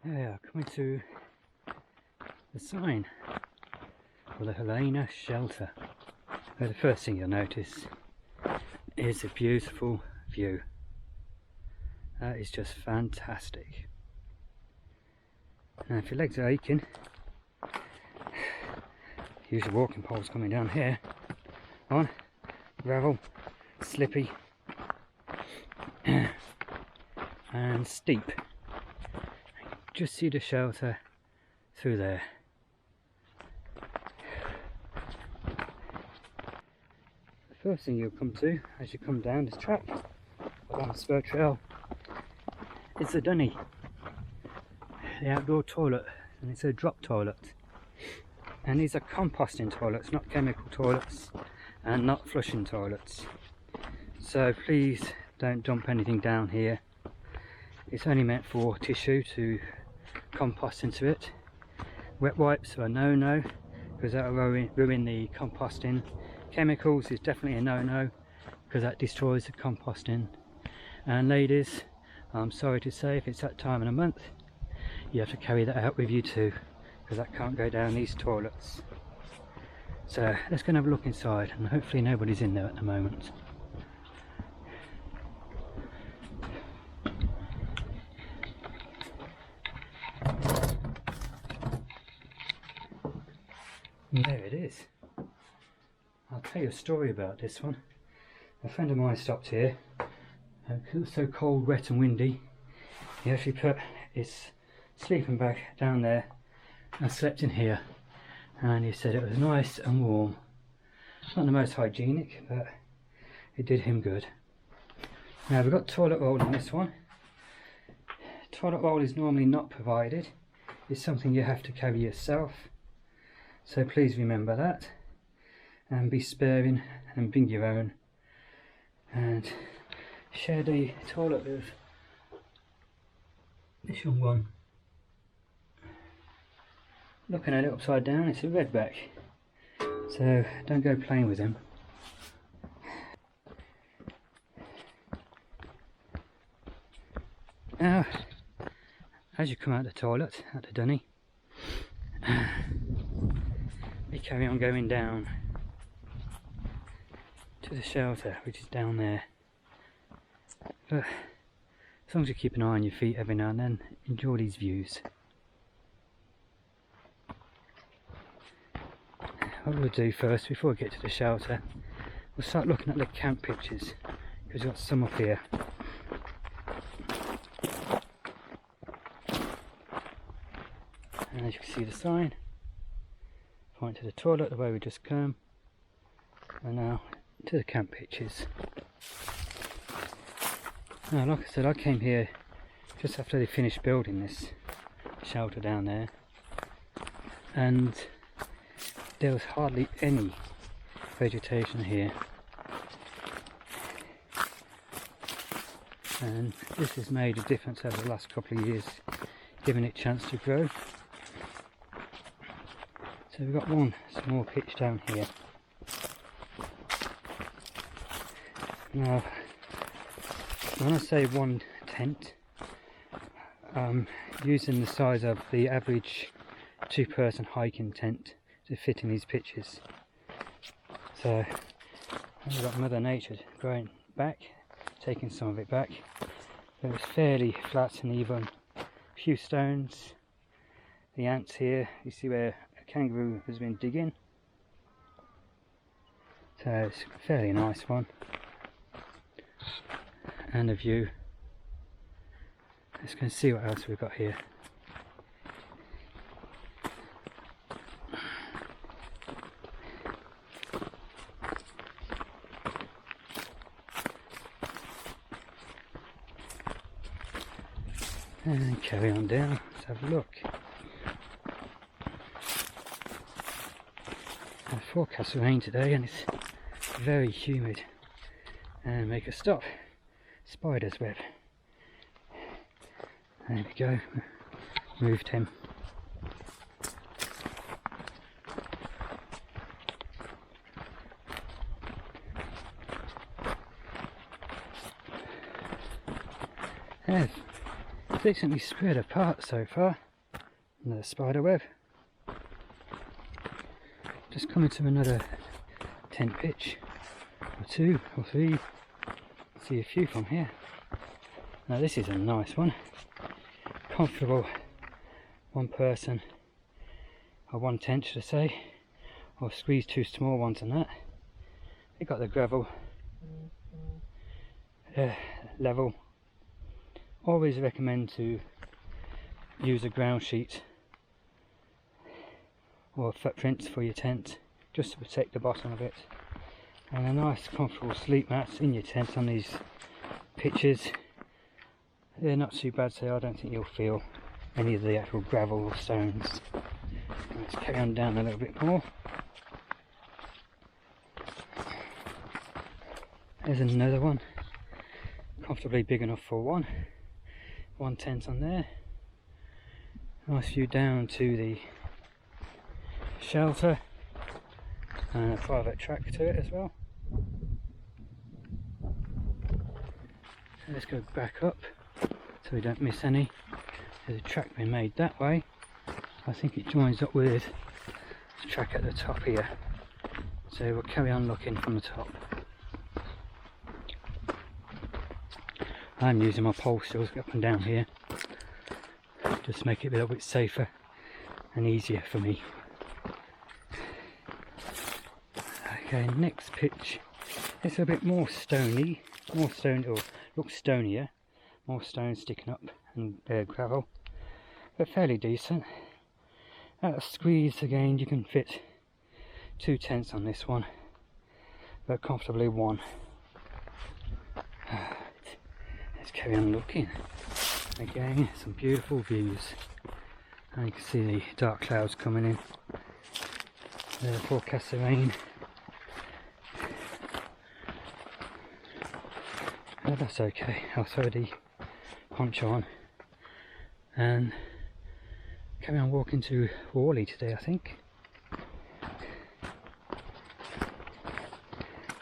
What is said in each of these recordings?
Yeah, coming to the sign for the Helena shelter. Well, the first thing you'll notice is a beautiful view. That is just fantastic. Now if your legs are aching, use your walking poles coming down here on gravel, slippy and steep. Just see the shelter through there. The first thing you'll come to as you come down this track or down the spur trail is the dunny, the outdoor toilet, and it's a drop toilet. And these are composting toilets, not chemical toilets and not flushing toilets. So please don't dump anything down here. It's only meant for tissue to compost into it. Wet wipes are a no-no because that will ruin the composting. Chemicals is definitely a no-no because that destroys the composting. And ladies, I'm sorry to say, if it's that time in a month, you have to carry that out with you too, because that can't go down these toilets. So let's go and have a look inside, and hopefully nobody's in there at the moment. And there it is. I'll tell you a story about this one. A friend of mine stopped here, because it was so cold, wet and windy. He actually put his sleeping bag down there and slept in here, and he said it was nice and warm. Not the most hygienic, but it did him good. Now we've got toilet roll in this one. Toilet roll is normally not provided. It's something you have to carry yourself. So please remember that, and be sparing and bring your own, and share the toilet with this young one. Looking at it upside down, it's a redback, so don't go playing with him. Now, as you come out the toilet, at the dunny, we carry on going down to the shelter, which is down there. But as long as you keep an eye on your feet every now and then, enjoy these views. What we'll do first, before we get to the shelter, we'll start looking at the camp pictures, because we've got some up here. And as you can see the sign, point to the toilet the way we just come, and now to the camp pictures. Now like I said, I came here just after they finished building this shelter down there, and there was hardly any vegetation here, and this has made a difference over the last couple of years, giving it a chance to grow. So we've got one small pitch down here. Now when I say one tent, I'm using the size of the average two-person hiking tent to fit in these pictures. So we've got Mother Nature growing back, taking some of it back. It was fairly flat and even. A few stones. The ants here, you see where a kangaroo has been digging. So it's a fairly nice one. And a view. Let's go and see what else we've got here. And carry on down, let's have a look. Forecast rain today, and it's very humid. And make a stop. Spider's web. There we go. Moved him. There's decently spread apart so far. Another spider web. Just coming to another tent pitch, or two or three. See a few from here. Now this is a nice one, comfortable, one person, or one tent should I say, or squeeze two small ones on that. They got the gravel level. Always recommend to use a ground sheet or footprints for your tent, just to protect the bottom of it. And a nice comfortable sleep mats in your tent on these pitches. They're not too bad, so I don't think you'll feel any of the actual gravel or stones. Let's carry on down a little bit more. There's another one, comfortably big enough for one tent on there. Nice view down to the shelter and a private track to it as well. So let's go back up so we don't miss any. There's a track being made that way. I think it joins up with the track at the top here, so we'll carry on looking from the top. I'm using my pole stills up and down here just to make it a little bit safer and easier for me. Okay, next pitch. It's a bit more stony, or looks stonier, more stones sticking up and gravel, but fairly decent. At a squeeze again, you can fit two tents on this one, but comfortably one. Let's carry on looking. Again, some beautiful views, and you can see the dark clouds coming in. The forecast of rain. Oh, that's okay. I'll throw the poncho on and carry on walking to Worley today, I think.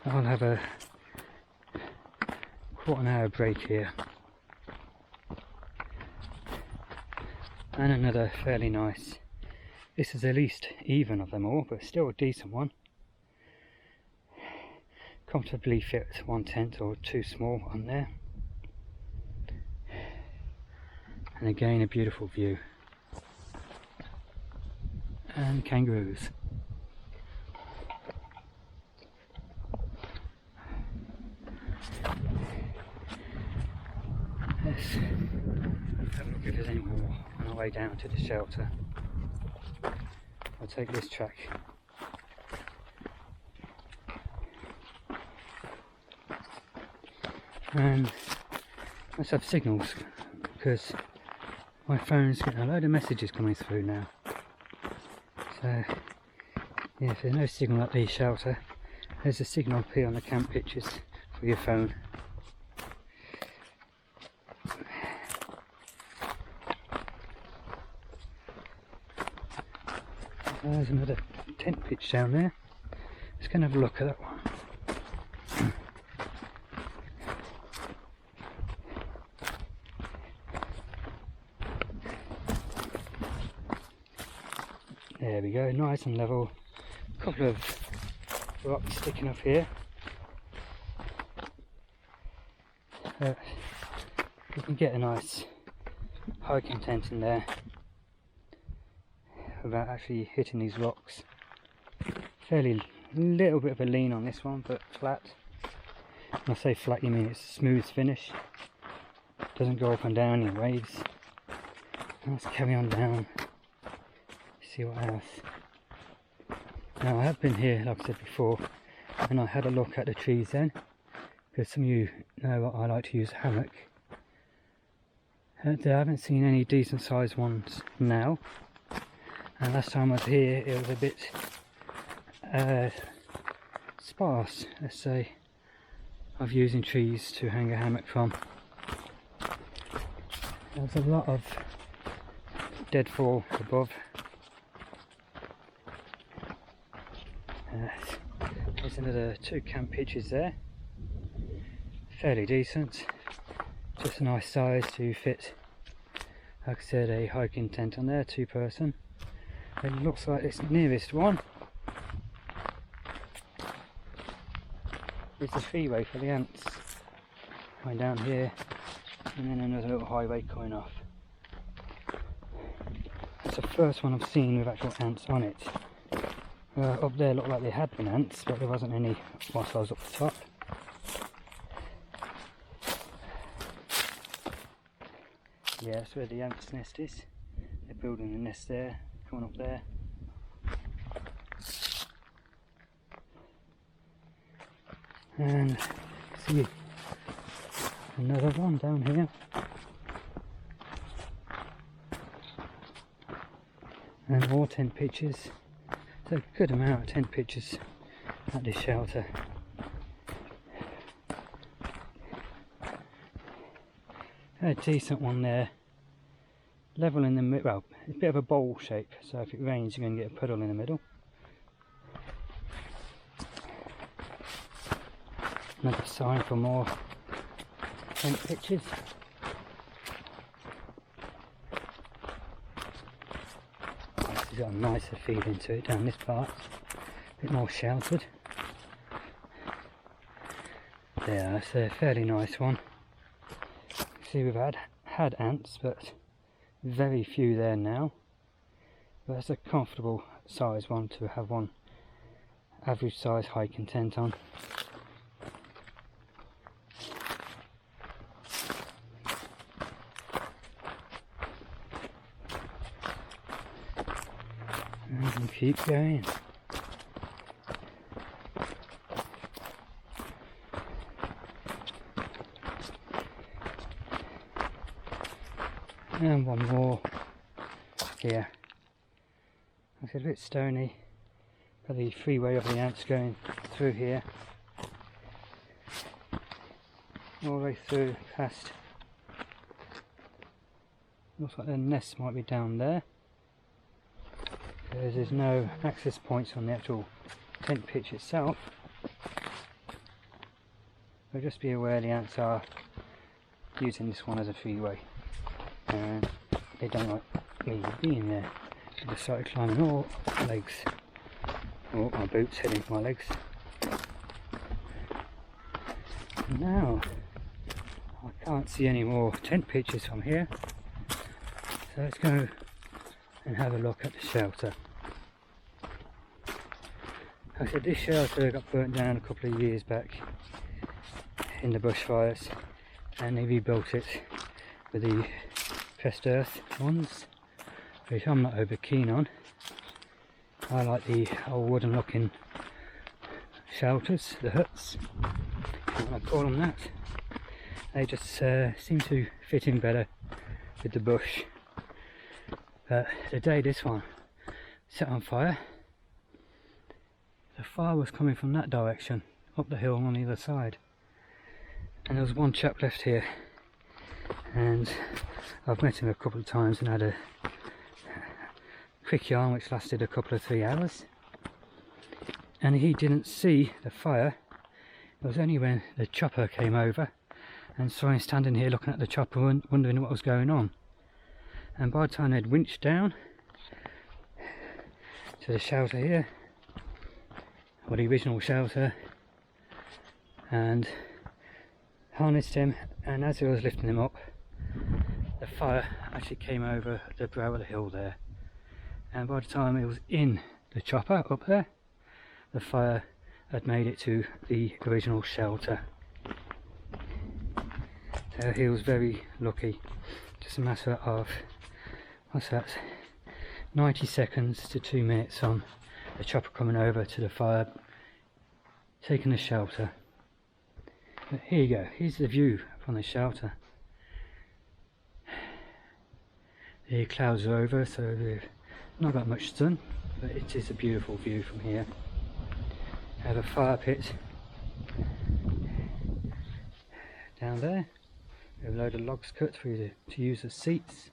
I'll have a quarter-hour break here and another fairly nice, this is the least even of them all, but still a decent one. Comfortably fit one tent or two small on there, and again a beautiful view, and kangaroos. Let's have a look if there's any more on our way down to the shelter. I'll take this track. And let's have signals, because my phone's getting a load of messages coming through now. So yeah, if there's no signal at the shelter, there's a signal up here on the camp pictures for your phone. There's another tent pitch down there. Let's go and have a look at that one. There we go, nice and level. A couple of rocks sticking up here. You can get a nice hiking tent in there without actually hitting these rocks. Fairly little bit of a lean on this one, but flat. When I say flat, you mean it's a smooth finish. Doesn't go up and down in waves. Let's carry on down. See what else. Now I have been here, like I said before, and I had a look at the trees then, because some of you know I like to use a hammock. I haven't seen any decent sized ones now, and last time I was here it was a bit sparse, let's say, of using trees to hang a hammock from. There's a lot of deadfall above. There's another two camp pitches there, fairly decent, just a nice size to fit like I said, a hiking tent on there, 2-person. It looks like this nearest one is the freeway for the ants. Going down here, and then another little highway coming off. That's the first one I've seen with actual ants on it. Up there looked like they had been ants, but there wasn't any whilst I was up the top. Yeah, that's where the ants' nest is. They're building a nest there, coming up there. And see another one down here. And more tent pitches. There's a good amount of tent pitches at this shelter. A decent one there. Level in the middle, well, it's a bit of a bowl shape, so if it rains you're going to get a puddle in the middle. Another sign for more tent pitches. It's got a nicer feeling to it down this part, a bit more sheltered. There, it's a fairly nice one. See, we've had ants, but very few there now. But that's a comfortable size one to have one average size hiking tent on. And keep going. And one more here. It's a bit stony, but the freeway of the ants going through here, all the way through past. Looks like the nest might be down there, because there's no access points on the actual tent pitch itself. So just be aware the ants are using this one as a freeway. And they don't like me being there. I just started climbing all my legs. Oh, my boots heading for my legs. And now I can't see any more tent pitches from here, so let's go and have a look at the shelter. Like I said, this shelter got burnt down a couple of years back in the bushfires, and they rebuilt it with the pressed earth ones, which I'm not over keen on. I like the old wooden looking shelters, the huts, if you want to call them that. They just seem to fit in better with the bush. But the day this one set on fire, the fire was coming from that direction, up the hill on the other side. And there was one chap left here, and I've met him a couple of times and had a quick yarn which lasted a couple of 3 hours, and he didn't see the fire. It was only when the chopper came over and saw him standing here looking at the chopper wondering what was going on. And by the time they'd winched down to the shelter here, or the original shelter, and harnessed him, and as he was lifting him up, the fire actually came over the brow of the hill there, and by the time it was in the chopper up there, the fire had made it to the original shelter. So he was very lucky. Just a matter of, what's that, 90 seconds to 2 minutes on the chopper coming over to the fire, taking the shelter. But here you go, here's the view from the shelter. The clouds are over, so we've not got much sun, but it is a beautiful view from here. I have a fire pit down there. We have a load of logs cut for you to use as seats.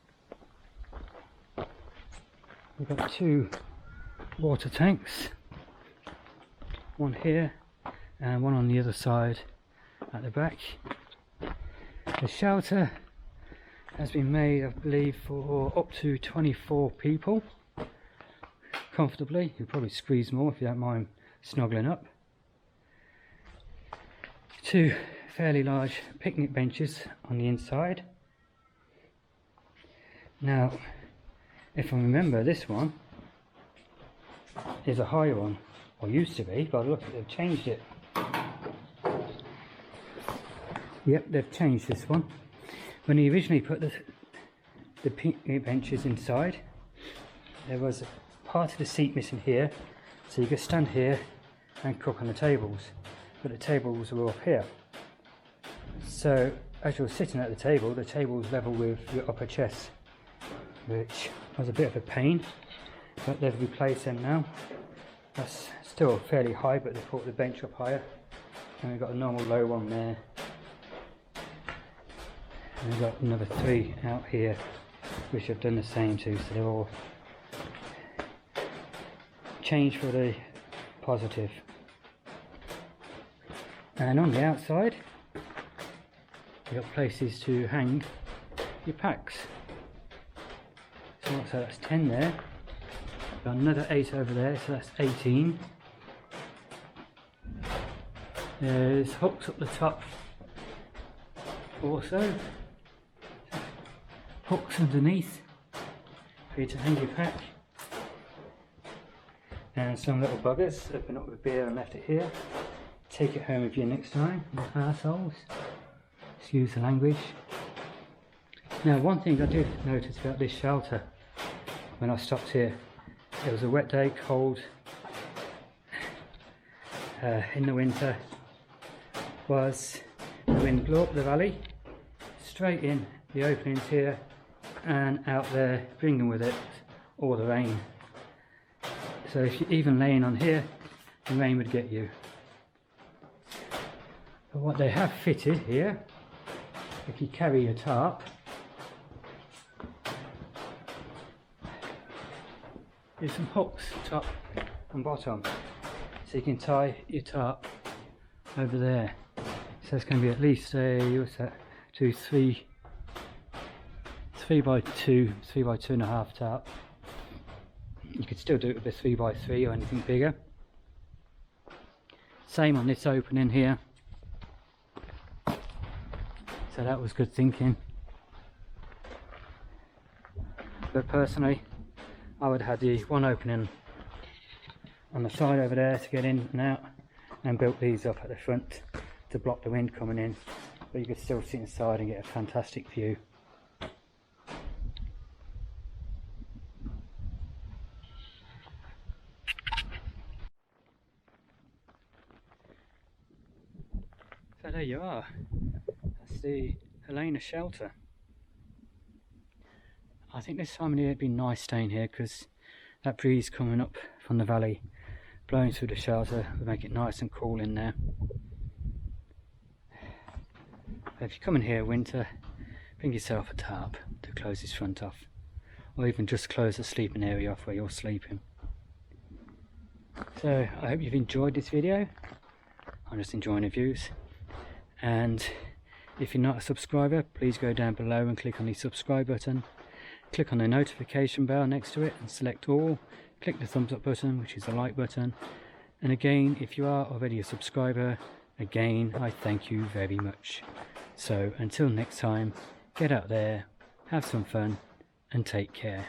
We've got 2 water tanks, one here and one on the other side at the back. The shelter has been made, I believe, for up to 24 people comfortably. You'll probably squeeze more if you don't mind snuggling up. 2 fairly large picnic benches on the inside. Now, if I remember, this one is a higher one, or used to be, but look, they've changed it. Yep, they've changed this one. When he originally put the picnic benches inside, there was part of the seat missing here, so you could stand here and cook on the tables, but the tables were up here. So as you're sitting at the table was level with your upper chest, which was a bit of a pain, but they've replaced them now. That's still fairly high, but they've put the bench up higher, and we've got a normal low one there. And we've got another 3 out here, which have done the same too, so they're all changed for the positive. And on the outside, you've got places to hang your packs. So that's 10 there. Got another 8 over there, so that's 18. There's hooks up the top also. Hooks underneath for you to hang your pack. And some little buggers open up with beer and left it here. Take it home with you next time, you arseholes. Excuse the language. Now, one thing I did notice about this shelter when I stopped here, it was a wet day, cold in the winter, was the wind blew up the valley straight in the openings here and out there, bringing with it all the rain. So if you're even laying on here, the rain would get you. But what they have fitted here, if you carry your tarp, is some hooks top and bottom, so you can tie your tarp over there. So it's going to be at least a, what's that, 3 by 2, 3 by 2.5 tarp. You could still do it with a 3 by 3 or anything bigger. Same on this opening here. So that was good thinking. But personally, I would have the one opening on the side over there to get in and out, and built these up at the front to block the wind coming in, but you could still sit inside and get a fantastic view. So there you are, that's the Helena shelter. I think this time of year it'd be nice staying here because that breeze coming up from the valley blowing through the shelter would make it nice and cool in there. But if you come in here winter, bring yourself a tarp to close this front off, or even just close the sleeping area off where you're sleeping. So I hope you've enjoyed this video. I'm just enjoying the views, and if you're not a subscriber, please go down below and click on the subscribe button. Click on the notification bell next to it and select all. Click the thumbs up button, which is the like button. And again, if you are already a subscriber, again, I thank you very much. So until next time, get out there, have some fun, and take care.